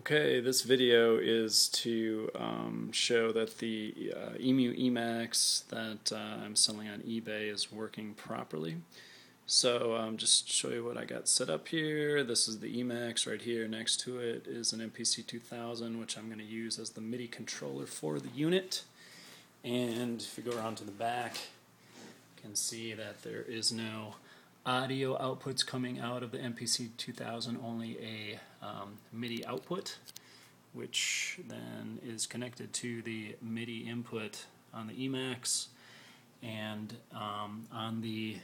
Okay, this video is to show that the Emu Emax that I'm selling on eBay is working properly. So just show you what I got set up here. This is the Emax right here. Next to it is an MPC 2000, which I'm going to use as the MIDI controller for the unit. And if you go around to the back, you can see that there is no audio outputs coming out of the MPC 2000, only a MIDI output, which then is connected to the MIDI input on the Emax. And on the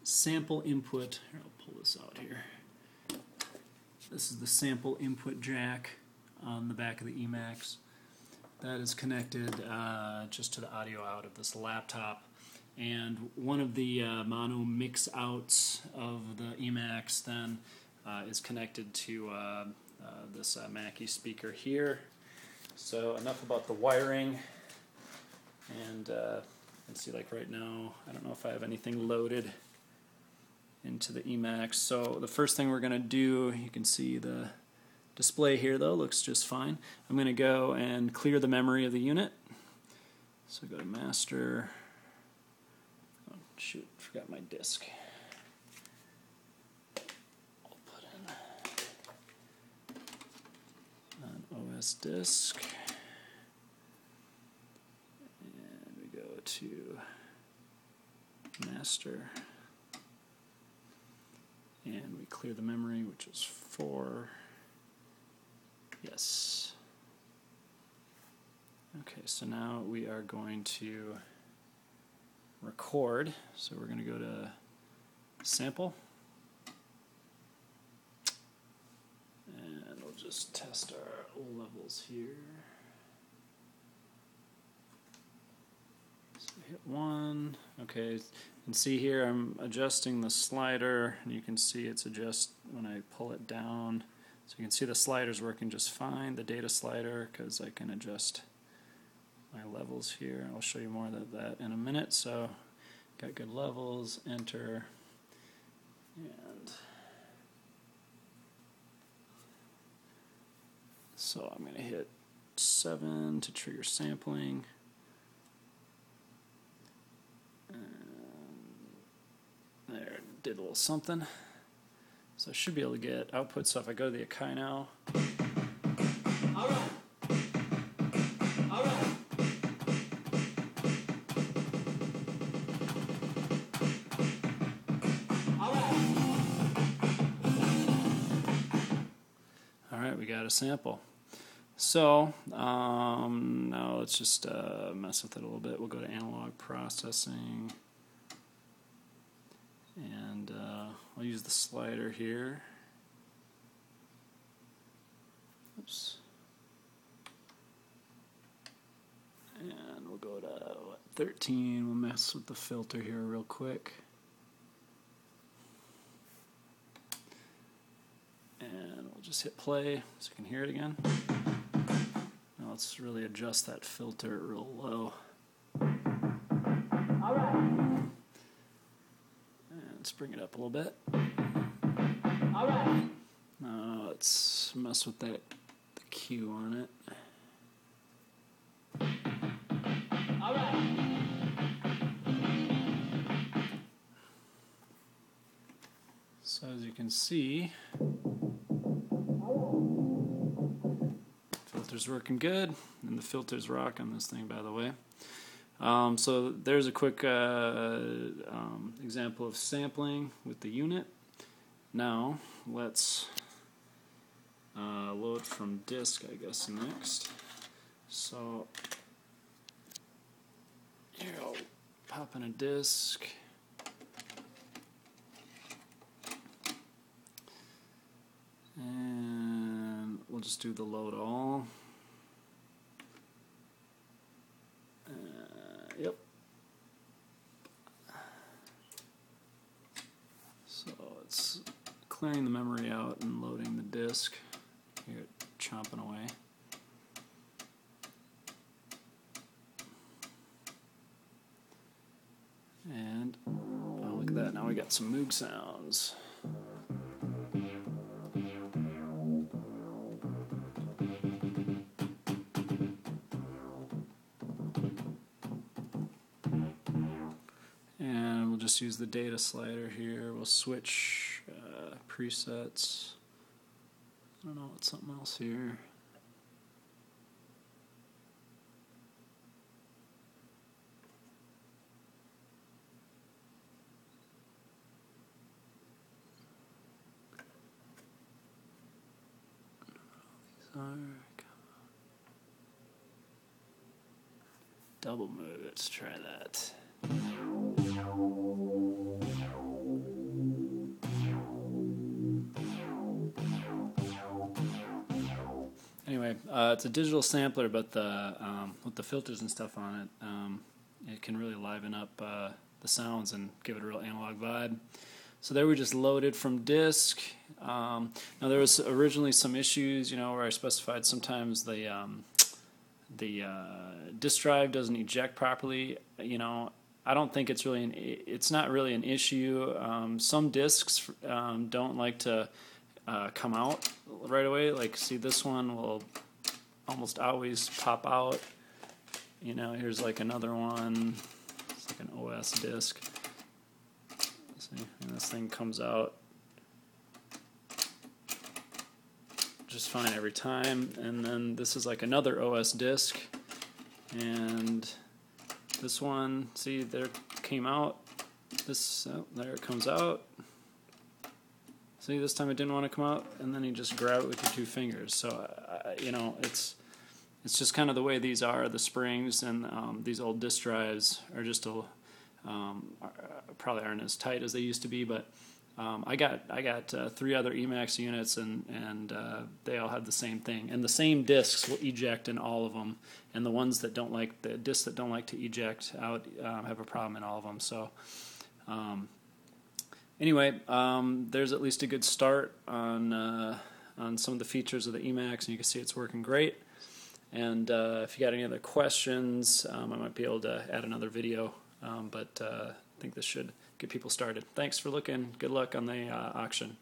sample input, here, I'll pull this out here. This is the sample input jack on the back of the Emax. That is connected just to the audio out of this laptop. And one of the mono mix outs of the Emax then is connected to this Mackie speaker here. So enough about the wiring. And let's see, like right now, I don't know if I have anything loaded into the Emax. So the first thing we're going to do, you can see the display here though, looks just fine. I'm going to go and clear the memory of the unit. So go to master. Shoot, forgot my disk. I'll put in an OS disk. And we go to master. And we clear the memory, which is 4. Yes. Okay, so now we are going to record. So we're going to go to sample, and we'll just test our levels here. So hit 1. Okay, you can see here I'm adjusting the slider, and you can see it's adjust when I pull it down. So you can see the slider's working just fine, the data slider, because I can adjust my levels here. I'll show you more of that in a minute. So got good levels, enter, and so I'm going to hit 7 to trigger sampling. And there, did a little something. So I should be able to get output. So if I go to the Akai now. All right. Alright, we got a sample. So, now let's just mess with it a little bit. We'll go to analog processing. And I'll use the slider here. Oops. And we'll go to 13. We'll mess with the filter here real quick. And we'll just hit play so you can hear it again. Now let's really adjust that filter real low. All right. And let's bring it up a little bit. All right. Now let's mess with that, the Q on it. All right. So as you can see, filter's working good, and the filter's rock on this thing, by the way. So there's a quick example of sampling with the unit. Now let's load from disk, I guess, next. So here I'll pop in a disk. And we'll just do the load all. Yep. So it's clearing the memory out and loading the disk. Here, chomping away. And oh, look at that! Now we got some Moog sounds. just use the data slider here. We'll switch presets. I don't know, what's something else here. Double move, let's try that. Anyway, it's a digital sampler, but with the filters and stuff on it, it can really liven up the sounds and give it a real analog vibe. So there we just loaded from disk. Now there was originally some issues, where I specified sometimes the disk drive doesn't eject properly. I don't think it's not really an issue. Some disks don't like to come out right away. Like, see, this one will almost always pop out. Here's like another one. It's like an OS disk. See, and this thing comes out just fine every time. And then this is like another OS disk, and this one, see, there it came out. There it comes out. See, this time it didn't want to come out, and then you just grab it with your two fingers. So it's just kind of the way these are. The springs and these old disk drives are just probably aren't as tight as they used to be, but I got 3 other Emax units, and they all have the same thing. And the same discs will eject in all of them, and the ones that don't like, the discs that don't like to eject out, have a problem in all of them. So anyway, there's at least a good start on some of the features of the Emax, and you can see it's working great. And if you got any other questions, I might be able to add another video. But I think this should get people started. Thanks for looking. Good luck on the auction.